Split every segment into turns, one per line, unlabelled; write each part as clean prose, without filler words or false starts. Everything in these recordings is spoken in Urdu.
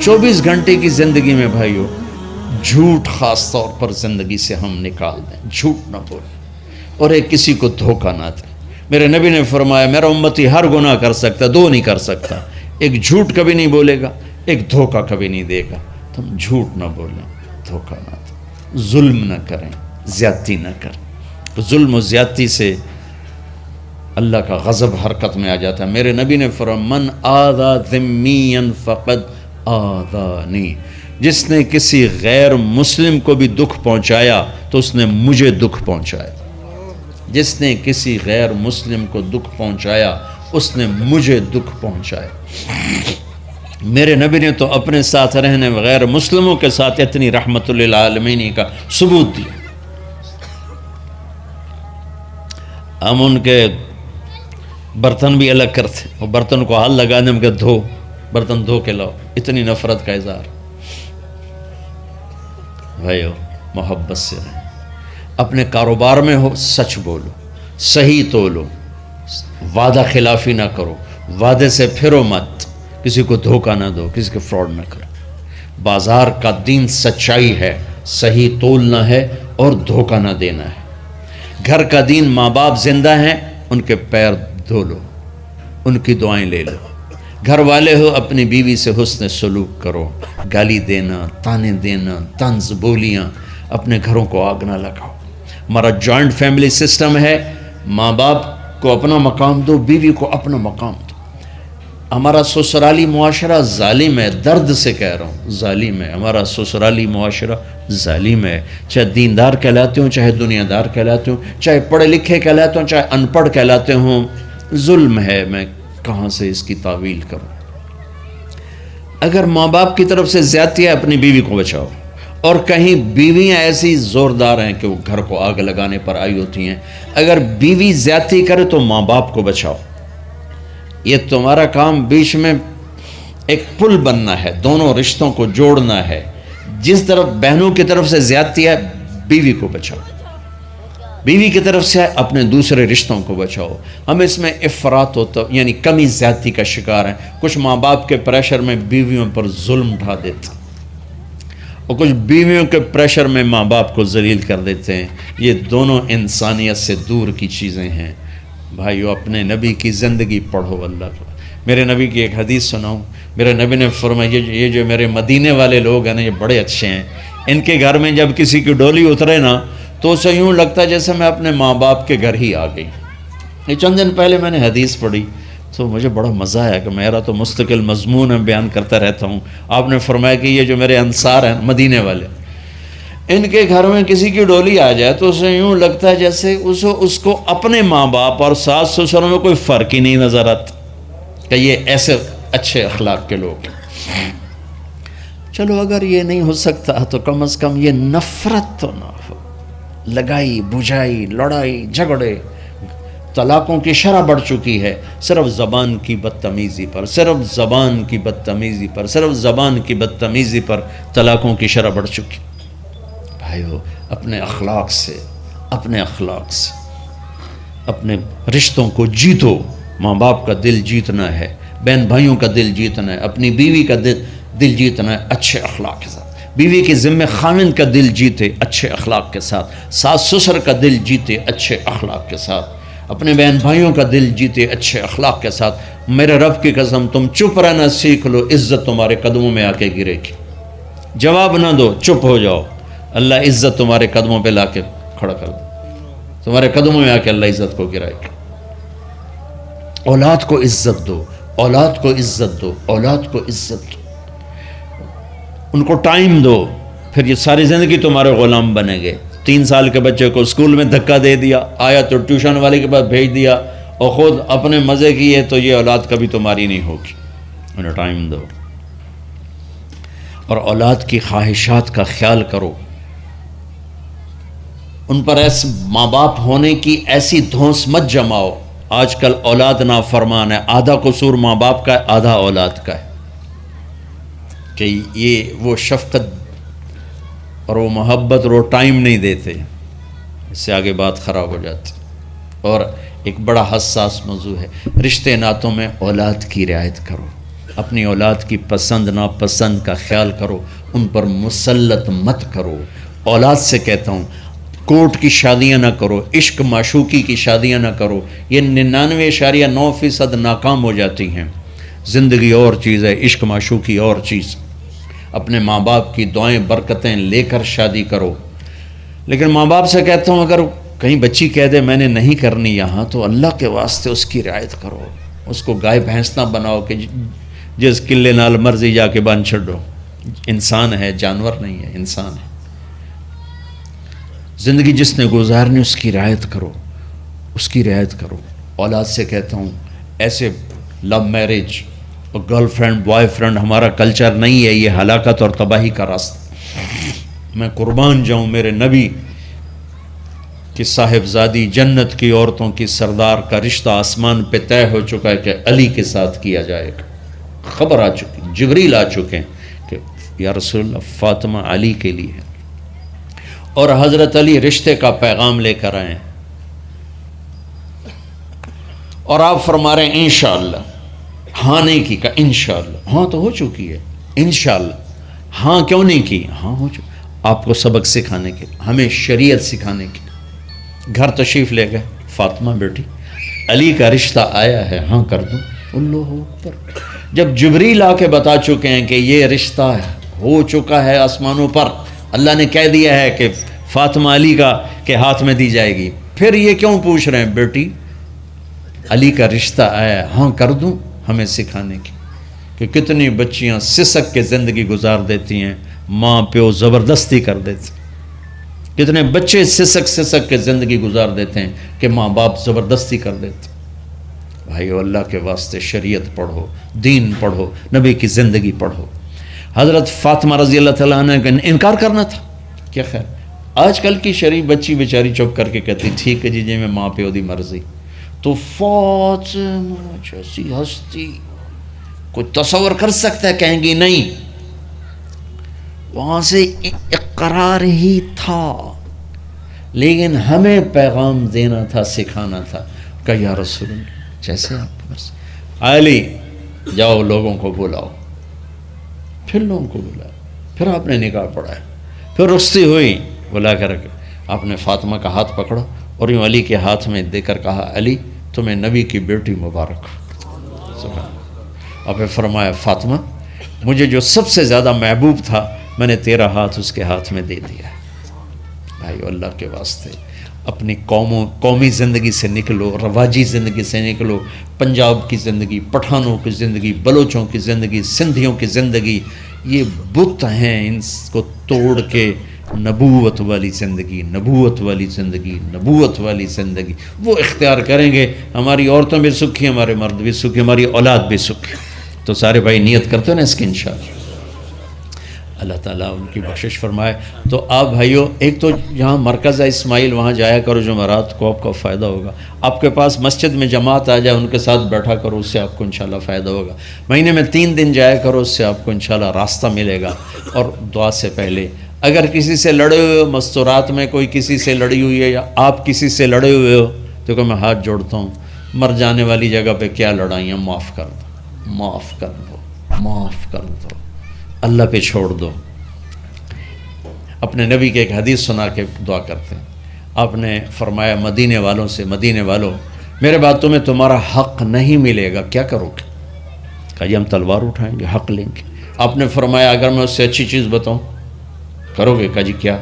24 گھنٹے کی زندگی میں بھائیو جھوٹ خاص طور پر زندگی سے ہم نکال دیں، جھوٹ نہ بولیں اور ایک کسی کو دھوکہ نہ دیں۔ میرے نبی نے فرمایا میرا امتی ہر گناہ کر سکتا، دو نہیں کر سکتا، ایک جھوٹ کبھی نہیں بولے گا، ایک دھوکہ کبھی نہیں دے گا۔ تم جھوٹ نہ بولیں، دھوکہ نہ دیں، ظلم نہ کریں، زیادتی نہ کریں۔ ظلم و زیادتی سے اللہ کا غضب حرکت میں آ جاتا ہے۔ میرے نبی نے فرمایا من آذا ذمیا فقد آذانی، جس نے کسی غیر مسلم کو بھی دکھ پہنچایا تو اس نے مجھے دکھ پہنچایا، جس نے کسی غیر مسلم کو دکھ پہنچایا اس نے مجھے دکھ پہنچایا۔ میرے نبی نے تو اپنے ساتھ رہنے غیر مسلموں کے ساتھ اتنی رحمت للعالمین کا ثبوت دیا۔ ہم ان کے برتن بھی الگ کرتے، اور برتن کو ہاتھ لگانے میں کہ دھو، برتن دھو کے لاؤ، اتنی نفرت کا اظہار۔ بھائیو محبت سے رہیں، اپنے کاروبار میں ہو سچ بولو، صحیح تولو، وعدہ خلافی نہ کرو، وعدے سے پھرو مت، کسی کو دھوکہ نہ دو، کسی کے فراڈ نہ کرو۔ بازار کا دین سچائی ہے، صحیح تولنا ہے اور دھوکہ نہ دینا ہے۔ گھر کا دین ماں باپ زندہ ہیں، ان کے پیر دھو لو، ان کی دعائیں لے لو۔ گھر والے ہو اپنی بیوی سے حسن سلوک کرو، گالی دینا، تانے دینا، طنز بولیاں، اپنے گھروں کو آگ نہ لگاؤ۔ ہمارا جوائنٹ فیملی سسٹم ہے، ماں باپ کو اپنا مقام دو، بیوی کو اپنا مقام دو۔ ہمارا سسرالی معاشرہ ظالم ہے، درد سے کہہ رہا ہوں ظالم ہے، ہمارا سسرالی معاشرہ ظالم ہے، چاہے دیندار کہلاتے ہوں، چاہے دنیا دار کہلاتے ہوں، چاہے پڑھے لکھے کہلاتے ہوں، چاہے ان پڑھ کہلاتے ہوں، ظلم ہے۔ میں کہاں سے اس کی تعویل کروں؟ اگر ماں باپ کی طرف سے زیادتی ہے اپنی بیوی کو بچاؤ، اور کہیں بیویاں ایسی زوردار ہیں کہ وہ گھر کو آگ لگانے پر آئی ہوتی ہیں، اگر بیوی زیادتی کرے تو ماں باپ کو بچاؤ۔ یہ تمہارا کام بیچ میں ایک پل بننا ہے، دونوں رشتوں کو جوڑنا ہے۔ جس طرف بہنوں کی طرف سے زیادتی ہے بیوی کو بچاؤ، بیوی کی طرف سے اپنے دوسرے رشتوں کو بچاؤ۔ ہم اس میں افراط ہوتا یعنی کمی زیادتی کا شکار ہیں۔ کچھ ماں باپ کے پریشر میں بیویوں پر ظلم ڈھا دیتے ہیں، اور کچھ بیویوں کے پریشر میں ماں باپ کو ذلیل کر دیتے ہیں۔ یہ دونوں انسانیت سے دور کی چیزیں ہیں۔ بھائیو اپنے نبی کی زندگی پڑھو اللہ کو۔ میرے نبی کی ایک حدیث سناؤں، میرے نبی نے فرمایا یہ جو میرے مدینے والے لوگ ہیں نا، یہ بڑے اچھے ہیں۔ ان کے گھر میں جب کسی کی ڈولی اترے نا تو اسے یوں لگتا ہے جیسے میں اپنے ماں باپ کے گھر ہی آ گئی۔ یہ چند دن پہلے میں نے حدیث پڑھی تو مجھے بڑا مزہ آیا کہ میرا تو مستقل مضمون میں بیان کرتا رہتا ہوں۔ آپ نے فرمایا کہ یہ جو میرے انصار ہیں مدینے والے، ان کے گھر میں کسی کی ڈولی آ جائے تو اسے یوں لگتا ہے جیسے اس کو اپنے ماں باپ اور ساس سسروں میں کوئی فرق ہی نہیں نظر آتا، کہ یہ ایسے اچھے اخلاق کے لوگ ہیں۔ چلو اگر یہ نہیں ہو سکتا تو کم از کم یہ نفرت تو نہ ہو، لگائی بجھائی، لڑائی جھگڑے، طلاقوں کی شرح بڑھ چکی ہے صرف زبان کی بدتمیزی پر، صرف زبان کی بدتمیزی پر، صرف زبان کی بدتمیزی پر طلاقوں کی شرح بڑھ چکی۔ بھائیو اپنے اخلاق سے اپنے رشتوں کو جیتو۔ ماں باپ کا دل جیتنا ہے، بہن بھائیوں کا دل جیتنا ہے، اپنی بیوی کا دل جیتنا ہے اچھے اخلاق کے ساتھ۔ بیوی کے ذمہ خاوند کا دل جیتے اچھے اخلاق کے ساتھ، ساس سسر کا دل جیتے اچھے اخلاق کے ساتھ، اپنے بہن بھائیوں کا دل جیتے اچھے اخلاق کے ساتھ۔ میرے رب کی قسم تم چپ رہنا سیکھ لو، عزت تمہارے قدموں میں آ کے گرے گی۔ جواب نہ دو، چپ ہو جاؤ، اللہ عزت تمہارے قدموں پہ لا کے کھڑا کر دے، تمہارے قدموں میں آ کے اللہ عزت کو گرائے گا۔ اولاد کو عزت دو، اولاد کو عزت دو، اولاد کو عزت دو، ان کو ٹائم دو، پھر یہ ساری زندگی تمہارے غلام بنیں گے۔ 3 سال کے بچے کو اسکول میں دھکا دے دیا، آیا تو ٹیوشن والے کے پاس بھیج دیا، اور خود اپنے مزے کیے، تو یہ اولاد کبھی تمہاری نہیں ہوگی۔ انہیں ٹائم دو، اور اولاد کی خواہشات کا خیال کرو۔ ان پر ایسے ماں باپ ہونے کی ایسی دھونس مت جماؤ۔ آج کل اولاد نافرمان ہے، آدھا قصور ماں باپ کا ہے، آدھا اولاد کا ہے، کہ یہ وہ شفقت اور وہ محبت اور وہ ٹائم نہیں دیتے، اس سے آگے بات خراب ہو جاتی۔ اور ایک بڑا حساس موضوع ہے، رشتے ناتوں میں اولاد کی رعایت کرو۔ اپنی اولاد کی پسند ناپسند کا خیال کرو، ان پر مسلط مت کرو۔ اولاد سے کہتا ہوں کورٹ کی شادیاں نہ کرو، عشق معشوقی کی شادیاں نہ کرو، یہ 99.9% ناکام ہو جاتی ہیں۔ زندگی اور چیز ہے، عشق معشوقی اور چیز۔ اپنے ماں باپ کی دعائیں برکتیں لے کر شادی کرو۔ لیکن ماں باپ سے کہتا ہوں اگر کہیں بچی کہہ دے میں نے نہیں کرنی یہاں، تو اللہ کے واسطے اس کی رعایت کرو، اس کو گائے بھینس نہ بناؤ کہ جس قلے نال مرضی جا کے بن چھڈو۔ انسان ہے، جانور نہیں ہے، انسان ہے۔ زندگی جس نے گزارنی اس کی رعایت کرو، اس کی رعایت کرو۔ اولاد سے کہتا ہوں ایسے لو میرج اور گرل فرینڈ بوائے فرینڈ ہمارا کلچر نہیں ہے، یہ ہلاکت اور تباہی کا راستہ۔ میں قربان جاؤں میرے نبی کہ صاحبزادی جنت کی عورتوں کی سردار کا رشتہ آسمان پہ طے ہو چکا ہے کہ علی کے ساتھ کیا جائے گا۔ خبر آ چکی، جبریل آ چکے ہیں کہ یا رسول اللہ فاطمہ علی کے لیے ہے، اور حضرت علی رشتے کا پیغام لے کر آئے ہیں، اور آپ فرما رہے ہیں انشاءاللہ۔ ہاں نہیں کی، کہا انشاءاللہ۔ ہاں تو ہو چکی ہے، انشاءاللہ۔ ہاں کیوں نہیں کی؟ ہاں ہو چکی۔ آپ کو سبق سکھانے کے، ہمیں شریعت سکھانے کے۔ گھر تشریف لے گئے، فاطمہ بیٹی علی کا رشتہ آیا ہے، ہاں کر دوں۔ اللہ اکبر۔ جب جبریل آ کے بتا چکے ہیں کہ یہ رشتہ ہو چکا ہے آسمانوں پر، اللہ نے کہہ دیا ہے کہ فاطمہ علی کا کے ہاتھ میں دی جائے گی، پھر یہ کیوں پوچھ رہے ہیں بیٹی علی کا رشتہ آیا ہے، ہاں کر دوں؟ ہمیں سکھانے کی کہ کتنی بچیاں سسک کے زندگی گزار دیتی ہیں، ماں پیو زبردستی کر دیتے، کتنے بچے سسک کے زندگی گزار دیتے ہیں کہ ماں باپ زبردستی کر دیتے۔ بھائیو اللہ کے واسطے شریعت پڑھو، دین پڑھو، نبی کی زندگی پڑھو۔ حضرت فاطمہ رضی اللہ تعالیٰ عنہ کا انکار کرنا تھا، کیا خیر آج کل کی شریف بچی بیچاری چپ کر کے کہتی ٹھیک ہے جی میں ماں پیو دی مرضی۔ تو فاطمہ جیسی ہستی کوئی تصور کر سکتا ہے؟ کہیں گی نہیں، وہاں سے اقرار ہی تھا، لیکن ہمیں پیغام دینا تھا، سکھانا تھا کہ یا رسول اللہ جیسے آپ مرضی۔ علی جاؤ لوگوں کو بلاؤ، پھر لوگوں کو بلاؤ، پھر آپ نے نکاح پڑھایا، پھر رخصتی ہوئی، بلا کر آپ نے فاطمہ کا ہاتھ پکڑا اور یوں علی کے ہاتھ میں دے کر کہا علی تمہیں نبی کی بیٹی مبارک۔ اور پھر فرمایا فاطمہ مجھے جو سب سے زیادہ محبوب تھا میں نے تیرا ہاتھ اس کے ہاتھ میں دے دیا ہے۔ بھائی اللہ کے واسطے اپنی قومی زندگی سے نکلو، رواجی زندگی سے نکلو، پنجاب کی زندگی، پٹھانوں کی زندگی، بلوچوں کی زندگی، سندھیوں کی زندگی، یہ بت ہیں، ان کو توڑ کے نبوت والی زندگی، نبوت والی زندگی، نبوت والی زندگی وہ اختیار کریں گے، ہماری عورتیں بھی سکھی، ہمارے مرد بھی سکھی، ہماری اولاد بھی سکھی۔ تو سارے بھائی نیت کرتے ہیں نا اس کی انشاءاللہ، اللہ تعالیٰ ان کی بخشش فرمائے۔ تو آپ بھائیو ایک تو جہاں مرکز ہے اسماعیل وہاں جایا کرو، جمعرات کو آپ کو فائدہ ہوگا۔ آپ کے پاس مسجد میں جماعت آ جائے ان کے ساتھ بیٹھا کرو، اس سے آپ کو انشاءاللہ فائدہ ہوگا۔ مہینے میں 3 دن جایا کرو، اس سے آپ کو انشاءاللہ راستہ ملے گا۔ اور دعا سے پہلے اگر کسی سے لڑے ہوئے ہو، مستورات میں کوئی کسی سے لڑی ہوئی ہے یا آپ کسی سے لڑے ہوئے ہو، تو کہ میں ہاتھ جوڑتا ہوں، مر جانے والی جگہ پہ کیا لڑائیاں، معاف کر دو، معاف کر دو، معاف کر دو، اللہ پہ چھوڑ دو۔ اپنے نبی کے ایک حدیث سنا کے دعا کرتے ہیں، آپ نے فرمایا مدینے والوں سے، مدینے والوں میرے بعد تمہیں تمہارا حق نہیں ملے گا، کیا کرو گے؟ کہا یہ ہم تلوار اٹھائیں گے، حق لیں گے۔ آپ نے فرمایا اگر میں اس سے اچھی چیز بتاؤں کرو گے؟ کہا جی کیا؟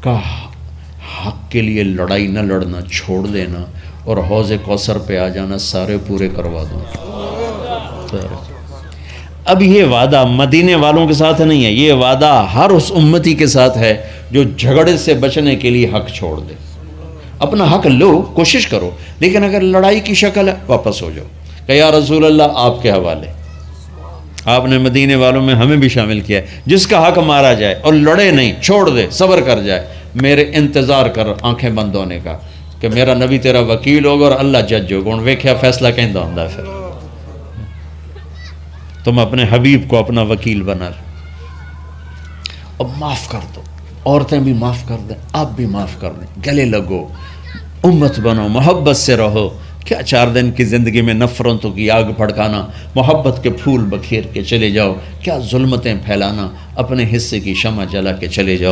کہا حق کے لیے لڑائی نہ لڑنا، چھوڑ دینا اور حوض کوثر پہ آ جانا، سارے پورے کروا دوں۔ اب یہ وعدہ مدینے والوں کے ساتھ نہیں ہے، یہ وعدہ ہر اس امتی کے ساتھ ہے جو جھگڑے سے بچنے کے لیے حق چھوڑ دے۔ اپنا حق لو، کوشش کرو، لیکن اگر لڑائی کی شکل ہے واپس ہو جاؤ کہ یا رسول اللہ آپ کے حوالے۔ آپ نے مدینے والوں میں ہمیں بھی شامل کیا ہے، جس کا حق مارا جائے اور لڑے نہیں، چھوڑ دے، صبر کر جائے، میرے انتظار کر آنکھیں بند ہونے کا کہ میرا نبی تیرا وکیل ہوگا اور اللہ جج ہوگا، ان ویکھیا فیصلہ کہندہ ہوندہ ہے۔ پھر تم اپنے حبیب کو اپنا وکیل بنا لو، اب معاف کر دو، عورتیں بھی معاف کر دیں، آپ بھی معاف کر دیں، گلے لگو، امت بنو، محبت سے رہو، کیا 4 دن کی زندگی میں نفرتوں کی آگ بھڑکانا، محبت کے پھول بکھیر کے چلے جاؤ، کیا ظلمتیں پھیلانا، اپنے حصے کی شمع جلا کے چلے جاؤ۔